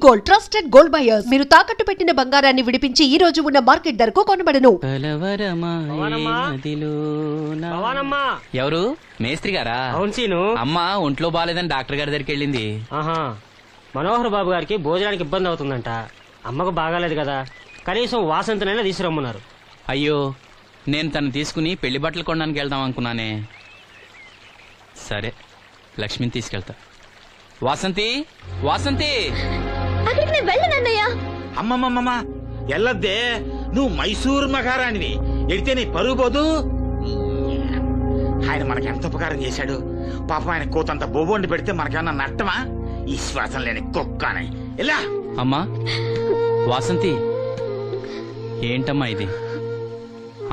Gold, trusted gold buyers. మీరు తాకట్టు పెట్టిన బంగారాన్ని విడిపించి ఈ రోజు ఉన్న మార్కెట్ ధరకు కొనబడను. ఎవరు? మేస్త్రి గారా? అవును సీను. అమ్మ ఒంట్లో బాలేదని డాక్టర్ గారి దగ్గరికి వెళ్ళింది. ఆహా, మనోహర్ బాబు గారికి భోజనానికి ఇబ్బంది అవుతుందంట. అమ్మకు బాగాలేదు కదా, కనీసం వాసంతనైనా తీసుకురమ్మన్నారు. అయ్యో, నేను తను తీసుకుని పెళ్లి బట్టలు కొనడానికి వెళ్దాం అనుకున్నానే. సరే, లక్ష్మిని తీసుకెళ్తా. వాసంతి, వాసంతి! అమ్మమ్మమ్మ ఎల్లద్దే, నువ్వు మైసూర్ మహారాణివి. ఎడితే నీ పరుగు పోదు. ఆయన మనకి ఎంత ఉపకారం చేశాడు. పాపం ఆయన కోతంత బోబోండి పెడితే మనకేమన్నా నష్టమా? ఈ శ్వాసం లేని కుక్కని ఇలా. అమ్మా వాసంతి, ఏంటమ్మా ఇది?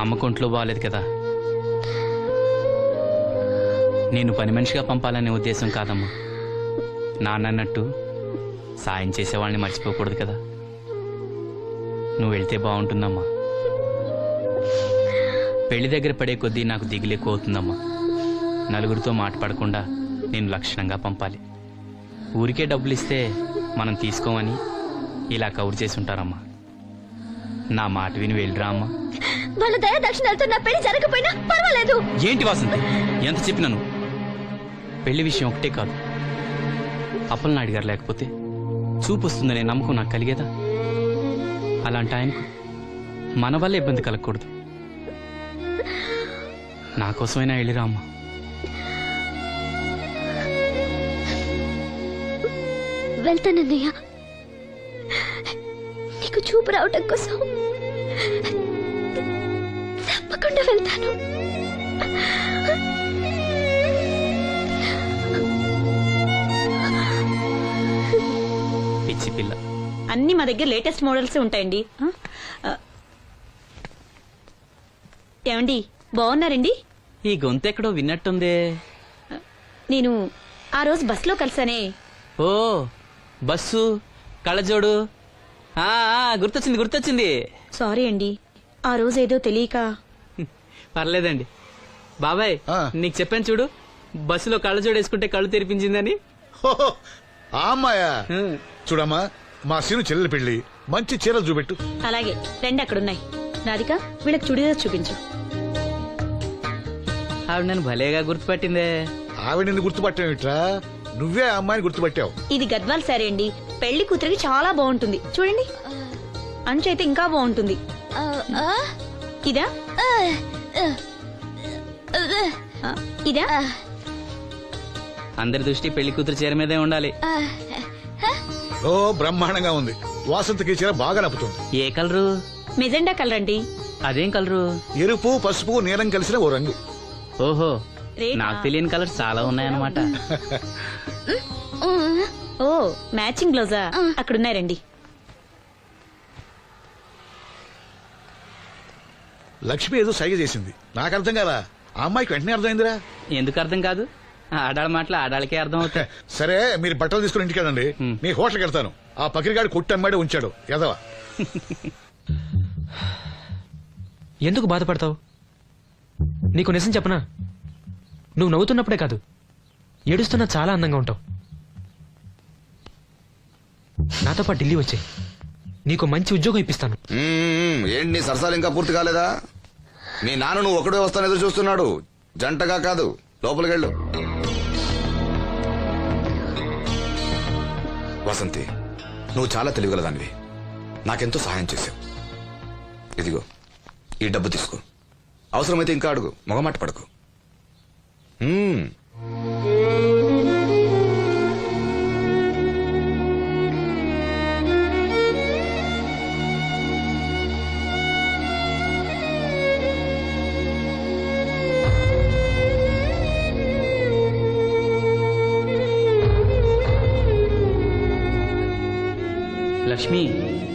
అమ్మకొంట్లో బాగాలేదు కదా. నేను పని మనిషిగా పంపాలనే ఉద్దేశం కాదమ్మా. నాన్నన్నట్టు సాయం చేసేవాళ్ళని మర్చిపోకూడదు కదా. నువ్వు వెళ్తే బాగుంటుందమ్మా. పెళ్లి దగ్గర పడే కొద్దీ నాకు దిగులు అవుతుందమ్మా. నలుగురితో మాట పడకుండా నేను లక్షణంగా పంపాలి. ఊరికే డబ్బులు ఇస్తే మనం తీసుకోమని ఇలా కవర్ చేసి ఉంటారమ్మా. నా మాట విని వెళ్ళిరా అమ్మా. వాళ్ళ దయ దక్షిణాలతో నా పెళ్లి జరగకపోయినా పర్వాలేదు. ఏంటి వాసంతి, ఎంత చెప్పినాను? పెళ్లి విషయం ఒకటే కాదు, అప్పలనాయుడు గారు లేకపోతే చూపు వస్తుందనే నమ్మకం నాకు కలిగేదా? అలాంటి ఆయనకు మన వల్ల ఇబ్బంది కలగకూడదు. నా కోసమైనా వెళ్ళిరా అమ్మా. వెళ్తానన్నయ్య, నీకు చూపు రావటం కోసం తప్పకుండా వెళ్తాను. పిచ్చి పిల్ల. అన్ని మా దగ్గర లేటెస్ట్ మోడల్స్ ఉంటాయండి. ఏమండి, బాగున్నారండి? ఈ గొంతు ఎక్కడో విన్నట్టుందే. నేను ఆ రోజు బస్సులో కలిసానే. ఓ, బస్సు, కళ్ళజోడు. గుర్తొచ్చింది గుర్తొచ్చింది. సారీ అండి, ఆ రోజు ఏదో తెలియక. పర్లేదండి బాబాయ్, నీకు చెప్పాను చూడు, బస్సులో కళ్ళజోడు వేసుకుంటే కళ్ళు తెరిపించిందని. అమ్మాయా? చూడమ్మా, మా సీను చెల్లెలు పెళ్లి, మంచి చీరలు చూపెట్టు. అలాగే, రెండు అక్కడున్నాయి. రాధిక, వీళ్ళకి చుడిదార్ చూపించు. ఆవిడ నన్ను భలేగా గుర్తుపట్టిందే. ఆవిడ నిన్ను గుర్తుపట్టావిట్రా? నువ్వే ఆ అమ్మాయిని గుర్తుపట్టావు. ఇది గద్వాల్ సారీ అండి, పెళ్లి కూతురికి చాలా బాగుంటుంది. చూడండి, అంచు అయితే ఇంకా బాగుంటుంది. ఇదా ఇదా? అందరి దృష్టి పెళ్లి కూతురు చీర మీదే ఉండాలి. ఓ, బ్రహ్మాండంగా ఉంది. వాసంతకి చీర బాగా నప్పుతుంది. ఏ కలరు? మెజెండా కలర్ అండి. అదేం కలరు? ఎరుపు, పసుపు, నీలం కలిసిన ఓ రంగు. ఓహో, నాకు తెలియని కలర్స్ చాలా ఉన్నాయన్నమాట. ఓ, మ్యాచింగ్ బ్లౌజా? అక్కడున్నారండి. లక్ష్మి ఏదో సైగ చేసింది, నాకు అర్థం కాదా? ఆ అమ్మాయికి వెంటనే అర్థమైందిరా. ఎందుకు అర్థం కాదు? ఆడాళ్ళ మాటలు ఆడాళ్ళకే అర్థం అవుతాయి. సరే, మీరు బట్టలు తీసుకుని ఇంటికి వెళ్ళండి. నీ హోటల్కి వెళ్తాను. ఆ పకిరిగాడు కొట్టి అమ్మాడే ఉంచాడు ఎదవా. ఎందుకు బాధపడతావు? నీకు నిజం చెప్పనా, నువ్వు నవ్వుతున్నప్పుడే కాదు, ఏడుస్తున్నా చాలా అందంగా ఉంటావు. నాతో పాటు ఢిల్లీ వచ్చే, నీకు మంచి ఉద్యోగం ఇప్పిస్తాను. ఏంటి నీ సరసాలు ఇంకా పూర్తి కాలేదా? నీ నాన్న నువ్వు ఒకడే వస్తాను ఎదురు చూస్తున్నాడు, జంటగా కాదు. లోపలికెళ్ళు. వసంతి, నువ్వు చాలా తెలివిగలదానివి. నాకెంతో సహాయం చేశావు. ఇదిగో ఈ డబ్బు తీసుకో. అవసరమైతే ఇంకా అడుగు, మొగమాట పడకు. లక్ష్మి,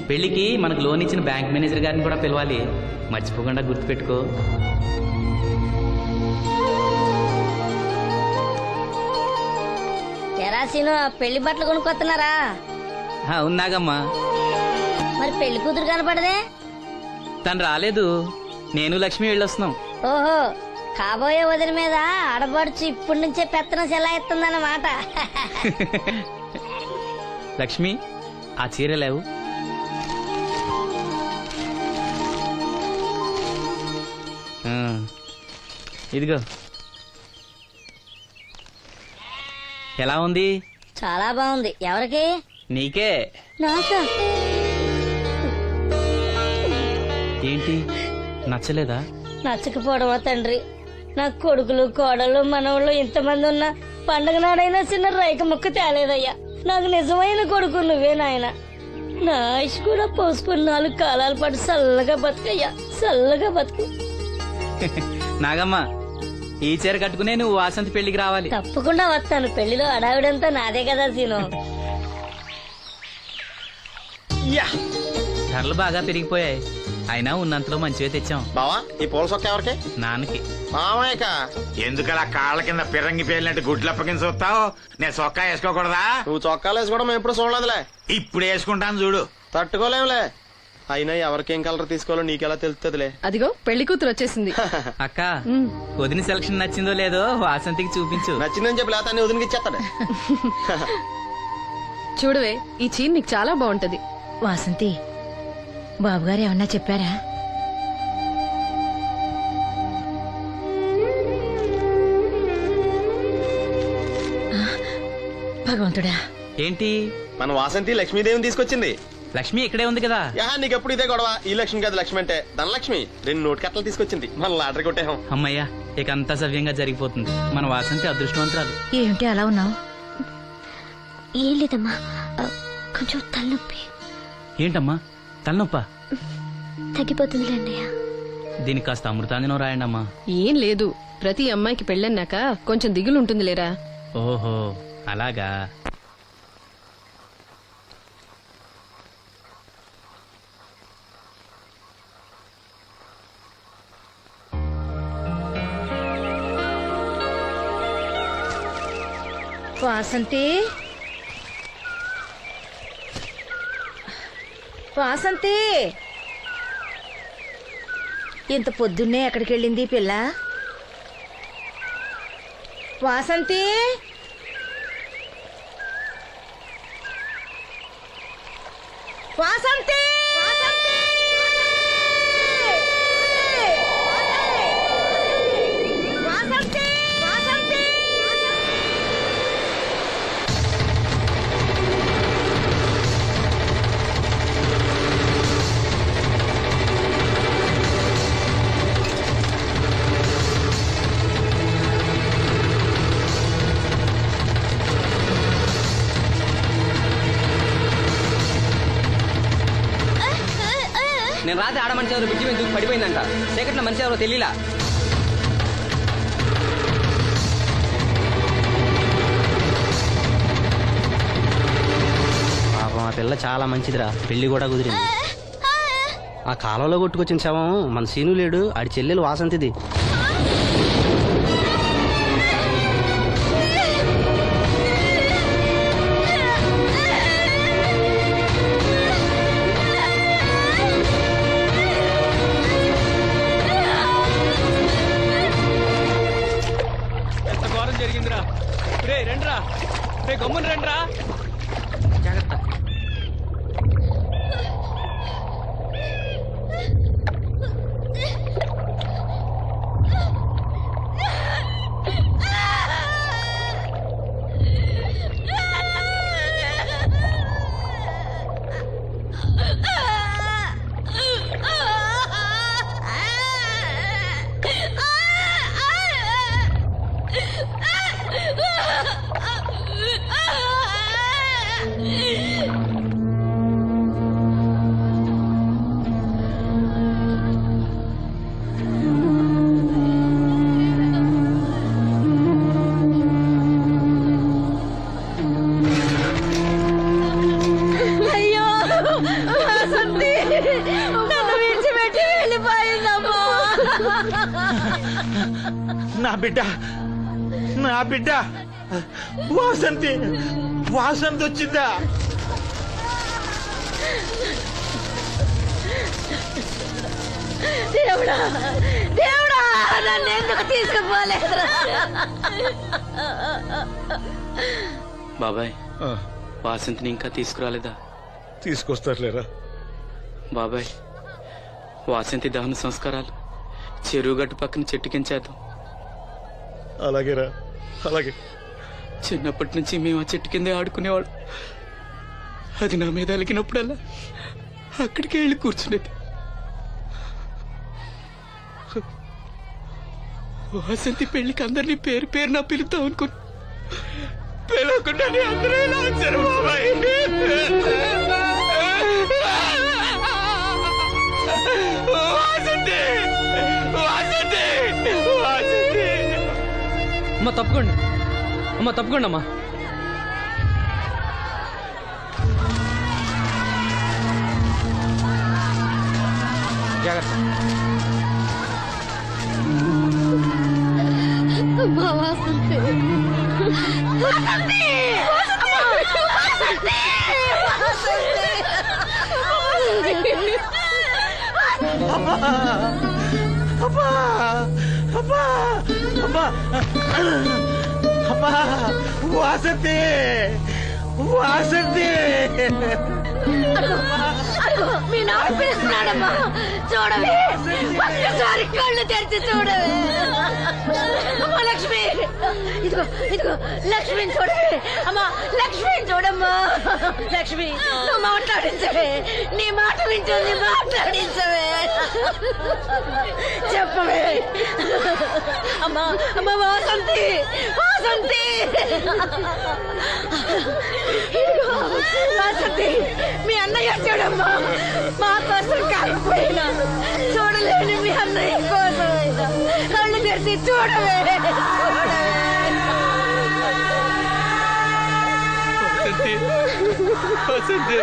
పెళ్లికి మనకు లోన్ ఇచ్చిన బ్యాంక్ మేనేజర్ గారిని కూడా పిలవాలి, మర్చిపోకుండా గుర్తుపెట్టుకో. తెరాసీను పెళ్లి బట్టలు కొనుక్కొస్తున్నారా? ఉన్నాగమ్మా. మరి పెళ్లి కూతురు కనపడదే? తను రాలేదు, నేను లక్ష్మి వెళ్ళొస్తున్నాం. ఓహో, కాబోయే వదిన మీద ఆడబడుచు ఇప్పటి నుంచే పెత్తనం సెలాయిస్తుందన్నమాట. లక్ష్మి, ఆ చీర లేవు. ఇదిగో. ఎలా ఉంది? చాలా బాగుంది. ఎవరికి? నీకే. నాకా? ఏంటి నచ్చలేదా? నచ్చకపోవడమా తండ్రి? నాకు కొడుకులు కోడలు మనవాళ్ళు ఇంతమంది ఉన్నా పండగ నాడైనా చిన్న రైక ముక్క తేలేదయ్యా. నాకు నిజమైన కొడుకు నువ్వే నాయన. నా ఆయుష్ కూడా పోసుకుని 4 కాలాల పాటు చల్లగా బతుకయ్యా, చల్లగా బతుకు. నాగమ్మ, ఈ చీర కట్టుకునే నువ్వు వాసంతి పెళ్లికి రావాలి. తప్పకుండా వస్తాను. పెళ్లిలో అడావిడంతా నాదే కదా సీను. ధరలు బాగా పెరిగిపోయాయి. అయినా ఉన్నంతలో మంచివే తెచ్చాం. బావా ఈ పూల సొక్క ఎవరికి? నాన్నకి. మామయ్యక. ఎందుకలా కాళ్ళ కింద పిరంగి పేలినట్టు గుడ్లు అప్పకించి చూస్తావు? నేను చొక్కా వేసుకోకూడదా? నువ్వు చొక్కాలు వేసుకోవడం మేము ఎప్పుడు చూడలేదులే. ఇప్పుడు వేసుకుంటాను చూడు. తట్టుకోలేములే. అయినా ఎవరికేం కలర్ తీసుకోవాలో నీకెలా తెలుస్తుందిలే. అదిగో పెళ్లి కూతురు వచ్చేసింది. అక్క, వదిన సెలక్షన్ నచ్చిందో లేదో వాసంతికి చూపించు. నచ్చిందని చెప్పి లేత అన్ని వదిలికి ఇచ్చేస్తాడు. చూడవే, ఈ చీర నీకు చాలా బాగుంటది. వాసంతి, బాబుగారు ఏమన్నా చెప్పారా? భగవంతుడా. ఏంటి? మన వాసంతి లక్ష్మీదేవిని తీసుకొచ్చింది. లక్ష్మి ఇక్కడే ఉంది కదా. యా నీకెప్పుడు ఇదే గొడవ. ఈ లక్ష్మి కాదు, లక్ష్మి అంటే ధనలక్ష్మి. 2 నోటు కట్టలు తీసుకొచ్చింది. మన లాటరీ కొట్టేహం. అమ్మయ్యా, ఇక అంతా సవ్యంగా జరిగిపోతుంది. మన వాసంతి అదృష్టవంతురాలు. ఏమిటి అలా ఉన్నావు? ఏం లేదమ్మా, కొంచెం తలనొప్పి. ఏంటమ్మా తలనొప్పా? తగ్గిపోతుంది అన్నయ్య. దీనికి కాస్త అమృతాంజనం రాయండి అమ్మా. ఏం లేదు, ప్రతి అమ్మాయికి పెళ్ళన్నాక కొంచెం దిగులు ఉంటుంది లేరా. ఓహో అలాగా. వాసంతి, వాసంతి, ఇంత పొద్దున్నే ఎక్కడికి వెళ్ళింది పిల్ల? వాసంతి, వాసంతి, వాసంతి, వాసంతి. నేను రాత్రి ఆడ మనిషి ఎవరు బిడ్జి మీద దూకి పడిపోయిందంట. చీకట్లో మనిషి ఎవరో తెలియలా. పాపం ఆ పిల్ల చాలా మంచిదిరా. పెళ్లి కూడా కుదిరింది. ఆ కాలంలో కొట్టుకొచ్చిన శవం మన సీను లేడు, ఆడి చెల్లెలు వాసంతిది. జరిగిందిరా. రే రండ్రా, రే గమ్మున రండ్రా. జాగ్రత్త. నా బిడ్డ, నా బిడ్డ వాసంతి, వాసంతి వచ్చిందా? దేవుడా, దేవుడా, నన్ను ఎందుకు తీసుకుపోలేదురా? బాబాయ్, వాసంతిని ఇంకా తీసుకురాలేదా? తీసుకొస్తారులేరా. బాబాయ్, వాసంతి దహన సంస్కారాలు చెరువు గట్టు పక్కన చెట్టు కించేద్దాం. అలాగేరా, అలాగే. చిన్నప్పటి నుంచి మేము ఆ చెట్టు కిందే ఆడుకునేవాడు. అది నా మీద అలిగినప్పుడల్లా అక్కడికి వెళ్ళి కూర్చునేది. వాసంతి పెళ్లికి అందరినీ పేరు పేరు నా పిలుద్దాం అనుకున్నా. పిలవకుండానే అందరూ ఇలా వచ్చారు బాబాయ్. వాసంతి, వాసంతి, వాసంతి. అమ్మ తప్పుకోండి, అమ్మ తప్పుకోండి అమ్మా. జాగ్రత్త. వాసంతి, వాసంతి. మీ నాన్న పిలుస్తున్నాడమ్మా, చూడవే, ఒక్కసారి కళ్ళు తెరిచి చూడవే. అమ్మా లక్ష్మి, ఇదిగో ఇదిగో లక్ష్మిని చూడవే. అమ్మా లక్ష్మిని చూడమ్మా. లక్ష్మి, నువ్వు మాట్లాడించవే, నీ మాట వింటుంది, మాట్లాడించవే, చెప్పవే. అమ్మా అమ్మా వాసంతి, వాసంతి, వాసంతి, మీ అన్నయ్య చూడమ్మా. మా కోసం కాకపోయినా చూడలేని మీ అన్నయ్య కోసమైనా కళ్ళు తెరిచి చూడవే, చూడవే. వసంతి,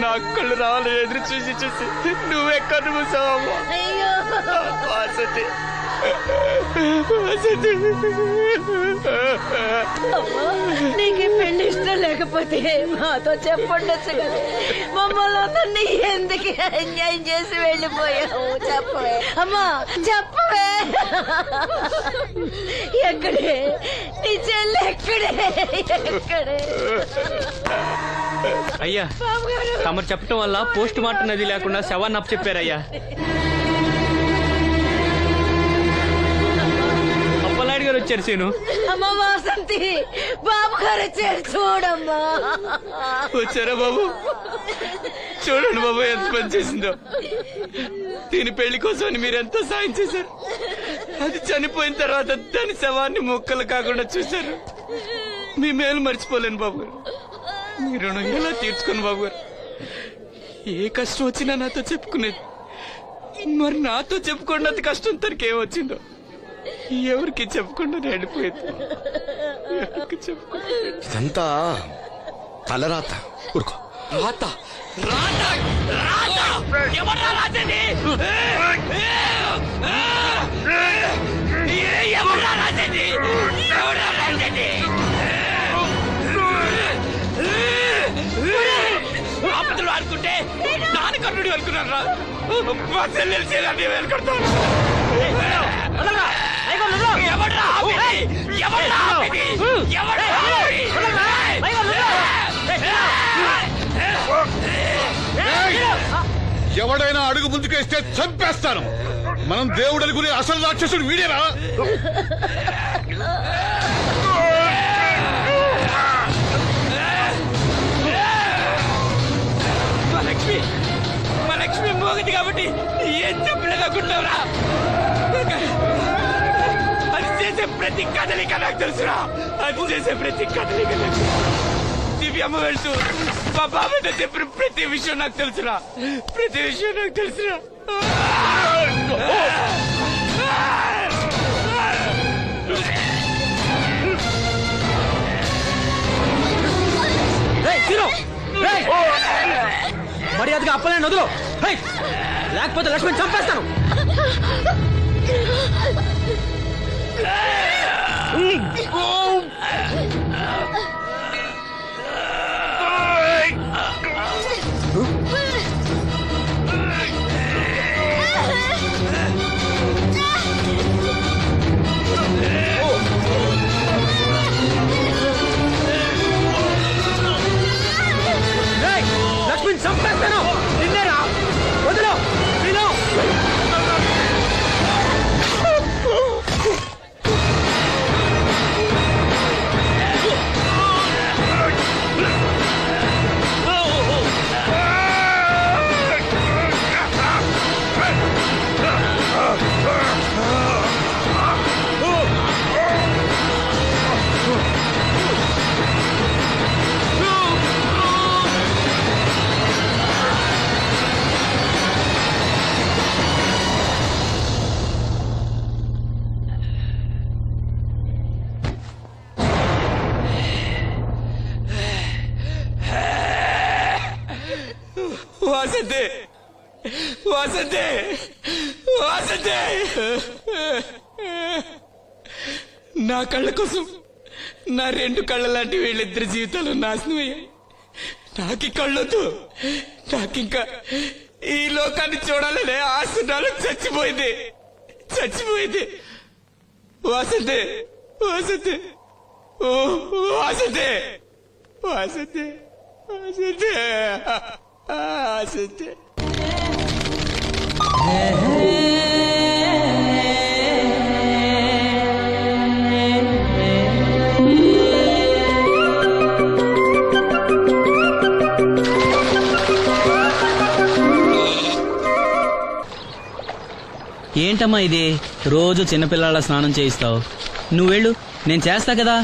నా కళ్ళు రావాలి ఎదురు చూసి చూసి నువ్వెక్కడ మూసావమ్మా. అయ్యో వసంతి, వసంతి. అమ్మా, నీకు ఈ పెళ్లి ఇష్టం లేకపోతే మాతో చెప్పండొచ్చు కదా. మమ్మల్ని అందరినీ ఎందుకు అన్యాయం చేసి వెళ్ళిపోయావు, చెప్పవే. అమ్మా చెప్పవే. ఎక్కడే నీ చెల్లి, ఎక్కడే, ఎక్కడే. అయ్యా, తమరు చెప్పటం వల్ల పోస్ట్ మార్టం నది లేకుండా శవాన్ని అప్పచెప్పారయ్యా. అప్పలాయుడు గారు వచ్చారు సీను. అమ్మ వాసంతి, బాబు గారు వచ్చారు, చూడమ్మా. వచ్చారా బాబు? చూడండి బాబు ఎంత పని చేసిందో. దీని పెళ్లి కోసం మీరు ఎంతో సాయం చేశారు. అది చనిపోయిన తర్వాత దాని శవాన్ని ముక్కలు కాకుండా చూశారు. మీ మేలు మర్చిపోలేను బాబు గారు. మీ రుణం ఎలా తీర్చుకోను బాబు గారు. ఏ కష్టం వచ్చినా నాతో చెప్పుకునేది. మరి నాతో చెప్పుకున్నది కష్టం తనకి ఏమొచ్చిందో ఎవరికి చెప్పకుండా వెళ్ళిపోయేది. ఎవరికి చెప్పకుండా. ఇదంతా తలరాత. ఊరుకో. రాత, రాత, రాత. ఎవరా రాజని? ఎవరా రాజని? ఎవరా రాజని? ఆపదలు అనుకుంటే నాన్న కర్ణుడి అనుకున్నారా? మా చెల్లెలు చేయాలని వెళ్ళుకుంటాను. ఎవడ్రా ఆపేది? ఎవడ్రా ఆపేది? ఎవడ్రా ఆపేది? ఎవడైనా అడుగు ముందుకేస్తే చంపేస్తాను. మనం దేవుడు అనుకునే అసలు రాక్షసుడు వీడేరా. మా లక్ష్మి మోగది కాబట్టి ఏం చెప్పలేదనుకుంటున్నావురా? అది చేసే ప్రతి కదలిక నాకు తెలుసురా. అది చేసే ప్రతి కదలిక నాకు. దివ్యమ్మ వెళ్తూ మా బాబాయ్తో చెప్పిన ప్రతి విషయం నాకు తెలుసురా. ప్రతి విషయం నాకు తెలుసురా. మర్యాదగా అప్పలే వదులు, లేకపోతే లక్ష్మిని చంపేస్తాను. వాసంతి వాసంతి వాసంతి నా కళ్ళ కోసం నా 2 కళ్ళ లాంటి వీళ్ళిద్దరి జీవితాలు నాశనం అయ్యాయి. నాకి కళ్ళొద్దు, నాకింకా ఈ లోకాన్ని చూడాలనే ఆశ నాలో చచ్చిపోయింది. వాసంతి వాసంతి ఓ వాసంతి వాసంతి వాసంతి వాసంతి. ఏంటమ్మా ఇది? రోజు చిన్నపిల్లల స్నానం చేయిస్తావు. నువ్వెళ్ళు, నేను చేస్తా కదా.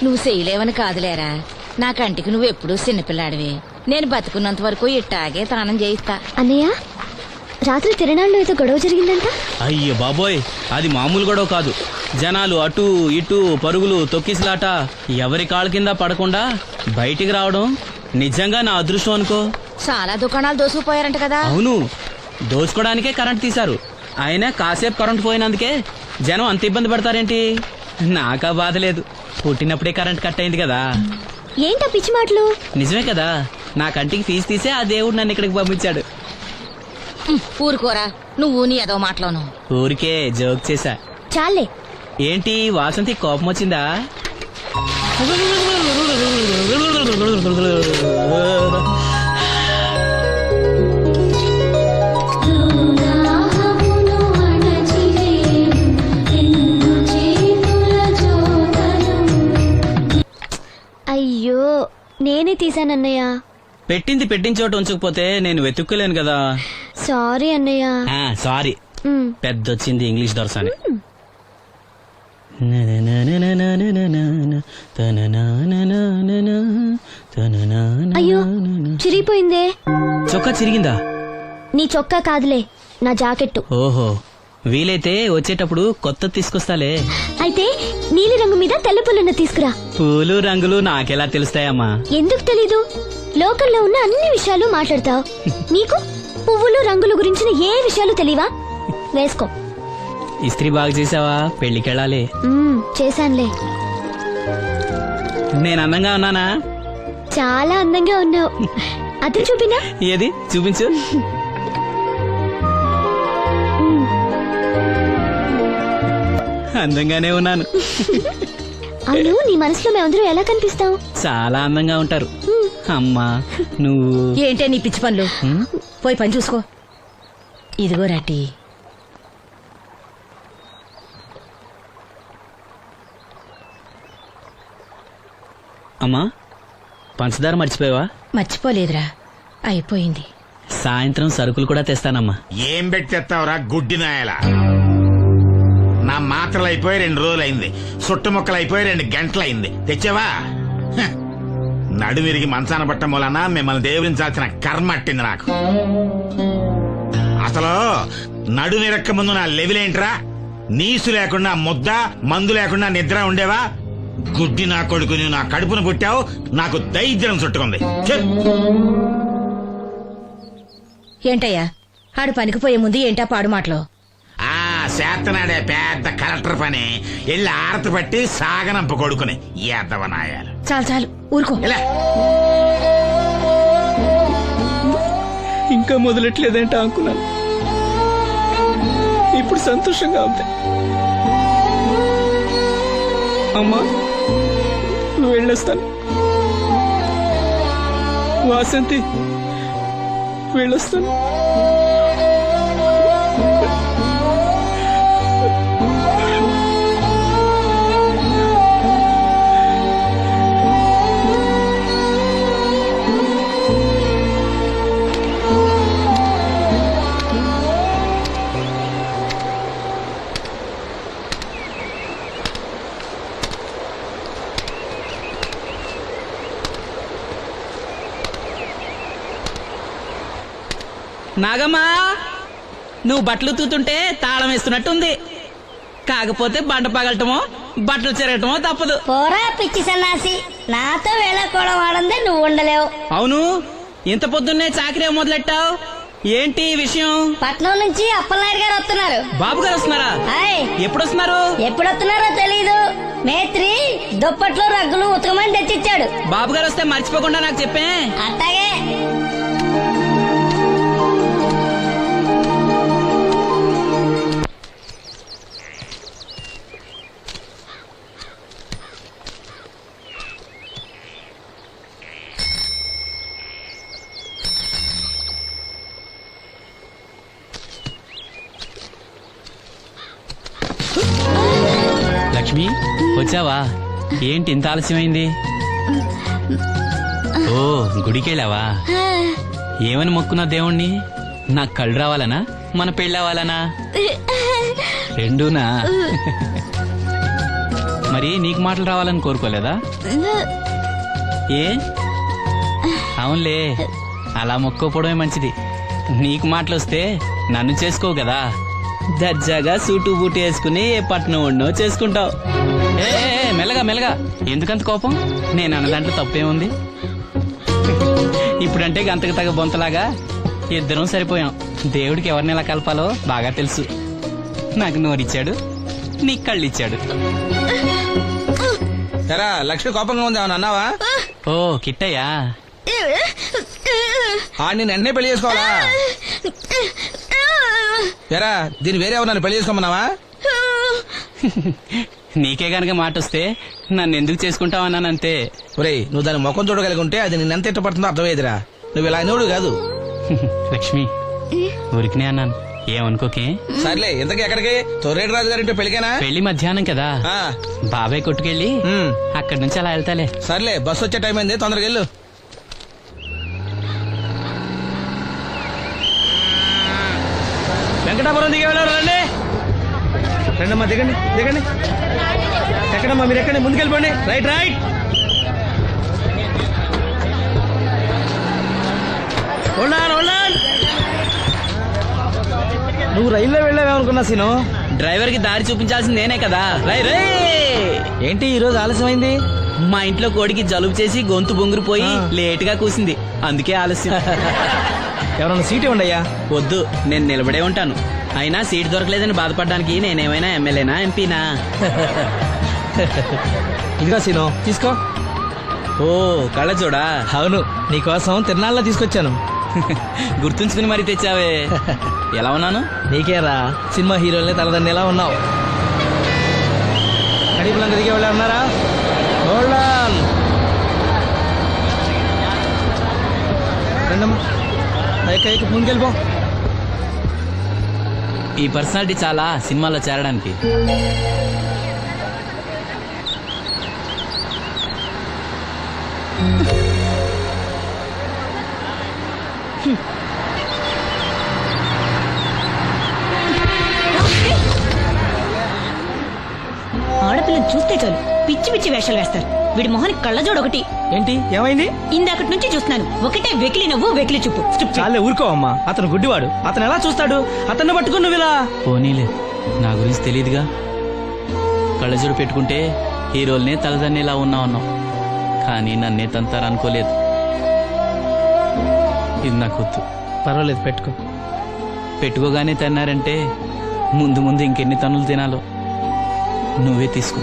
నువ్వు చేయలేవని కాదులేరా, నా కంటికి నువ్వు ఎప్పుడూ చిన్నపిల్లాడివి. నేను బతుకున్నంత వరకు ఇట్టాగే స్నానం చేయిస్తా. అన్నయ్య, రాత్రి తిరణాల్లో ఏదో గొడవ జరిగిందంట. అయ్యో బాబోయ్, అది మామూలు గొడవ కాదు. జనాలు అటు ఇటు పరుగులు, తొక్కిసలాట. ఎవరి కాళ్ళ కింద పడకుండా బయటికి రావడం నిజంగా నా అదృష్టం అనుకో. చాలా దుకాణాలు దోసుకుపోయారంట కదా. అవును, దోచుకోవడానికే కరెంట్ తీశారు. అయినా కాసేపు కరెంట్ పోయినందుకే జనం అంత ఇబ్బంది పడతారేంటి? నాకా బాధ లేదు, పుట్టినప్పుడే కరెంట్ కట్ అయింది కదా. ఏంటా పిచ్చి మాటలు? నిజమే కదా, నా కంటికి ఫీజు తీసే ఆ దేవుడు నన్ను ఇక్కడికి పంపించాడు. ఊరుకోరా, నువ్వు నీ ఏదో మాటలోను. ఊరికే జోక్ చేశా. చాలే. ఏంటి వాసంతి కోపం వచ్చిందా? అయ్యో, నేనే తీసానన్నయ్య. పెట్టింది పెట్టిన చోట ఉంచకపోతే నేను వెతుక్కోలేను కదా. సారీ అన్నయ్య. సారీ. పెద్దొచ్చింది ఇంగ్లీష్ దొరసాని. అయ్యో, చిరిగిపోయిందే. చొక్కా చిరిగిందా? నీ చొక్కా కాదులే, నా జాకెట్టు. ఓహో, వీలైతే వచ్చేటప్పుడు కొత్త తీసుకొస్తాలే. అయితే నీలి రంగు మీద తెల్ల పుల్లన్న తీసుకురా. పూలు రంగులు నాకెలా తెలుస్తాయమ్మా? ఎందుకు తెలీదు? లోకల్లో ఉన్న అన్ని విషయాలు మాట్లాడతావు. నీకు పువ్వులు రంగులు గురించిన ఏ విషయాలు తెలియవా? వేసుకో. ఇస్త్రీ బాగా చేసావా? పెళ్లికెళ్ళాలి. చేశానులే. నేను అందంగా ఉన్నానా? చాలా అందంగా ఉన్నావు. అది చూపినా? ఏది చూపించు. అందంగానే ఉన్నాను. అవును, నీ మనసులో మేమందరూ ఎలా కనిపిస్తావు? చాలా అందంగా ఉంటారు. అమ్మా నువ్వు ఏంటే నీ పిచ్చి పనులు? పోయి పని చూసుకో. ఇదిగో రాటి. అమ్మా, పంచదార మర్చిపోయావా? మర్చిపోలేదురా, అయిపోయింది. సాయంత్రం సరుకులు కూడా తెస్తానమ్మా. ఏం పెట్టి తెస్తావురా గుడ్డి నాయలా? నా మాత్రలు అయిపోయి 2 రోజులు అయింది, సుట్టుముక్కలు అయిపోయి 2 గంటలు అయింది. తెచ్చావా? నడుమిరిగి మంచాన పట్టం వలన మిమ్మల్ని దేవురించాల్సిన కర్మ అట్టింది నాకు. అసలు నడుమిరక్క ముందు నా లెవెలేంట్రా? నీసు లేకుండా ముద్ద, మందు లేకుండా నిద్ర ఉండేవా? గుడ్డి నా కొడుకుని నా కడుపును పుట్టావు, నాకు దైద్యం చుట్టుకుంది. ఏంటయ్యా ఆడు పనికిపోయే ముందు ఏంటా పాడు మాటలు? చేతనాడే పెద్ద కలెక్టర్ పని. వెళ్ళి ఆరతి పట్టి సాగనంప కొడుకుని ఎద్దవనాయాలు. చాలు చాలు ఊరుకో. ఇంకా మొదలెట్లేదంటే అనుకున్నాను. ఇప్పుడు సంతోషంగా ఉంది. అమ్మా, నువ్వు వెళ్ళొస్తాను. వాసంతి, వెళ్ళొస్తాను. నాగమ్మా, నువ్వు బట్టలు తూతుంటే తాళం వేస్తున్నట్టుంది. కాకపోతే బండ పగలటమో బట్టలు చెరగటమో తప్పదు. పోరా పిచ్చి సన్నాసి, నాతో వేళకోవడం ఆడందే నువ్వు ఉండలేవు. అవును, ఇంత పొద్దున్నే చాకరీ మొదలెట్టావు? ఏంటి విషయం? పట్నం నుంచి అప్పలనాయుడు గారు వస్తున్నారు. బాబు గారు వస్తున్నారా? ఎప్పుడు వస్తున్నారు? ఎప్పుడు వస్తున్నారో తెలీదు. మేత్రి దుప్పట్లు రగ్గులు ఉతకమని తెచ్చిచ్చాడు. బాబు గారు వస్తే మర్చిపోకుండా నాకు చెప్పే. అట్టాగే. లక్ష్మి వచ్చావా? ఏంటి ఇంత ఆలస్యమైంది? ఓ గుడికెళ్ళావా? ఏమని మొక్కున్నా దేవుణ్ణి? నాకు కళ్ళు రావాలనా, మన పెళ్ళవాలనా? రెండూనా? మరి నీకు మాటలు రావాలని కోరుకోలేదా? ఏ అవునులే, అలా మొక్కోపోవడమే మంచిది. నీకు మాటలు వస్తే నన్ను చేసుకోవు కదా, దర్జాగా సూటు బూటు వేసుకుని ఏ పట్నం ఉండో చేసుకుంటావు. ఏ మెల్లగా మెల్లగా, ఎందుకంత కోపం? నేను అన్న దాంట్లో తప్పేముంది? ఇప్పుడంటే గంతకు తగ్గ బొంతలాగా ఇద్దరం సరిపోయాం. దేవుడికి ఎవరిని ఎలా కలపాలో బాగా తెలుసు. నాకు నోరిచ్చాడు, నీకు కళ్ళు ఇచ్చాడు. లక్ష్మి కోపంగా ఉంది ఏమన్నా అన్నావా? ఓ కిట్టయ్యా, నేను వెంటనే పెళ్లి చేసుకోవాలా? ఎరా దీన్ని వేరే ఎవరు పెళ్లి చేసుకోమన్నావా? నీకే గనక మాట వస్తే నన్ను ఎందుకు చేసుకుంటావన్నానంతే. ఒరేయ్, నువ్వు దాని ముఖం చూడగలిగి ఉంటే అది నిన్నెంత ఇష్టపడుతుందో అర్థమయ్యేదిరా. నువ్వు ఇలా అనేవాడు కాదు. లక్ష్మి ఊరికినే అన్నాను, ఏమనుకోకే. సర్లే, ఇంతకీ ఎక్కడికి? తొర్రేటి రాజు గారింటే పెళ్లికేనా? పెళ్లి మధ్యాహ్నం కదా, బాబాయ్ కొట్టుకెళ్ళి అక్కడి నుంచి అలా వెళ్తాలే. సర్లే, బస్సు వచ్చే టైం అయింది, తొందరగా వెళ్ళు. వెంకటాపురం దిగే వెళ్ళారు. రండి రండమ్మా, దిగండి దిగండి. ఎక్కడమ్మా మీరు? ఎక్కండి, ముందుకెళ్ళిపోండి. Right right. నువ్వు రైల్లో వెళ్ళావేమనుకున్నా సీను. డ్రైవర్ కి దారి చూపించాల్సింది నేనే కదా. రై రై. ఏంటి ఈ రోజు ఆలస్యమైంది? మా ఇంట్లో కోడికి జలుబు చేసి గొంతు బొంగురుపోయి లేట్ గా కూసింది, అందుకే ఆలస్యం. ఎవరన్నా సీట్ ఇవ్వండి అయ్యా. వద్దు, నేను నిలబడే ఉంటాను. అయినా సీట్ దొరకలేదని బాధపడడానికి నేనేమైనా ఎమ్మెల్యేనా, ఎంపీనా? ఇదిగో సీను, తీసుకో. ఓ కళ్ళజోడా? అవును, నీకోసం తిరునాళ్ళ తీసుకొచ్చాను. గుర్తుంచుకుని మరి తెచ్చావే. ఎలా ఉన్నాను? నీకేరా, సినిమా హీరోల్ని తలదన్ని ఎలా ఉన్నావు? కడిపులంక దిగే వాళ్ళు ఉన్నారా? రండమ్మా, ముందుకెళ్ళిపో. ఈ పర్సనాలిటీ చాలా సినిమాలో చేరడానికి. ఆడపిల్లని చూస్తే చాలు పిచ్చి పిచ్చి వేషాలు వేస్తారు. వీడి మొహానికి కళ్ళజోడు ఒకటి. ఏంటి ఏమైంది? ఇందాకటి నుంచి చూస్తున్నాను, ఒకటే వెకిలి నవ్వు వెకిలి చూపు. చాలే ఊరుకో అమ్మా, అతను గుడ్డివాడు. అతను ఎలా చూస్తాడు? అతన్ని పట్టుకుని నువ్వు ఇలా. పోనీలే, నా గురించి తెలియదుగా. కళ్ళజోడు పెట్టుకుంటే హీరోల్నే తలదన్నేలా ఉన్నావు, కానీ నన్నే తంతారనుకోలేదు. ఇది నాకు వద్దు. పర్వాలేదు, పెట్టుకో. పెట్టుకోగానే తన్నారంటే ముందు ముందు ఇంకెన్ని తన్నులు తినాలో. నువ్వే తీసుకో.